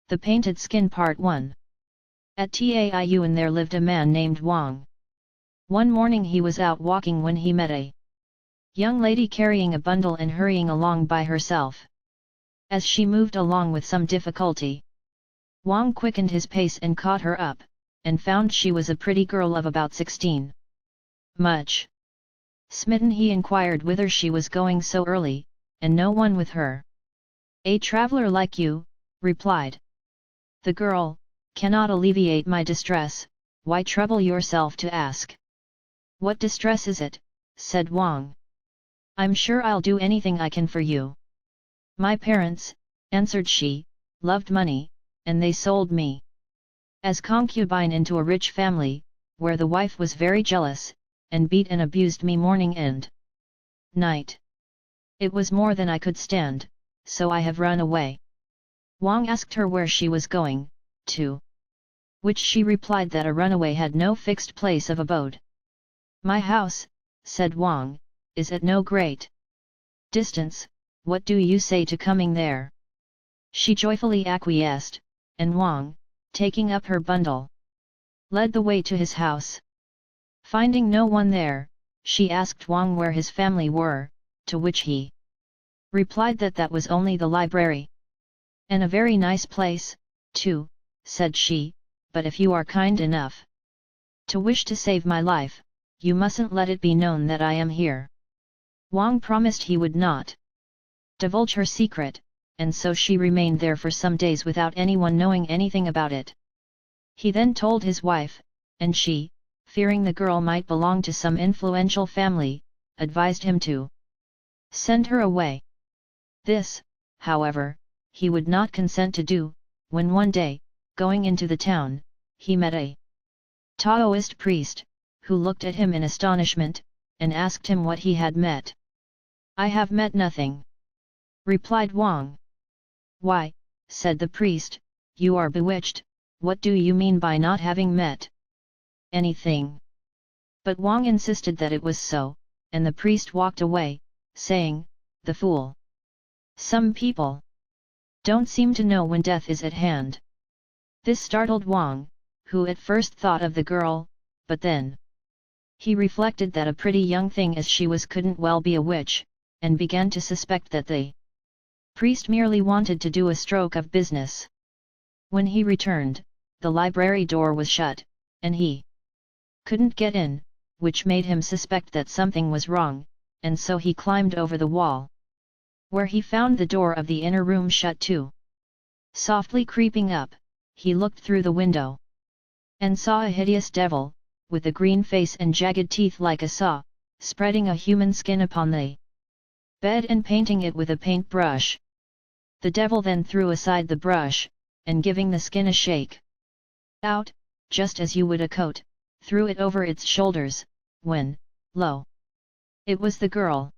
The Painted Skin Part 1. At Taiyuan there lived a man named Wang. One morning he was out walking when he met a young lady carrying a bundle and hurrying along by herself. As she moved along with some difficulty, Wang quickened his pace and caught her up, and found she was a pretty girl of about 16. Much smitten, he inquired whither she was going so early, and no one with her. "A traveler like you," replied the girl, "cannot alleviate my distress. Why trouble yourself to ask?" "What distress is it?" said Wang. "I'm sure I'll do anything I can for you." "My parents," answered she, "loved money, and they sold me as concubine into a rich family, where the wife was very jealous, and beat and abused me morning and night. It was more than I could stand, so I have run away." Wang asked her where she was going, to which she replied that a runaway had no fixed place of abode. "My house," said Wang, "is at no great distance. What do you say to coming there?" She joyfully acquiesced, and Wang, taking up her bundle, led the way to his house. Finding no one there, she asked Wang where his family were, to which he replied that that was only the library. "And a very nice place, too," said she, "but if you are kind enough to wish to save my life, you mustn't let it be known that I am here." Wang promised he would not divulge her secret, and so she remained there for some days without anyone knowing anything about it. He then told his wife, and she, fearing the girl might belong to some influential family, advised him to send her away. This, however, he would not consent to do, when one day, going into the town, he met a Taoist priest, who looked at him in astonishment, and asked him what he had met. "I have met nothing," replied Wang. "Why," said the priest, "you are bewitched. What do you mean by not having met anything?" But Wang insisted that it was so, and the priest walked away, saying, "The fool! Some people don't seem to know when death is at hand." This startled Wang, who at first thought of the girl, but then he reflected that a pretty young thing as she was couldn't well be a witch, and began to suspect that the priest merely wanted to do a stroke of business. When he returned, the library door was shut, and he couldn't get in, which made him suspect that something was wrong, and so he climbed over the wall, where he found the door of the inner room shut too. Softly creeping up, he looked through the window, and saw a hideous devil, with a green face and jagged teeth like a saw, spreading a human skin upon the bed and painting it with a paintbrush. The devil then threw aside the brush, and giving the skin a shake out, just as you would a coat, threw it over its shoulders, when, lo! It was the girl.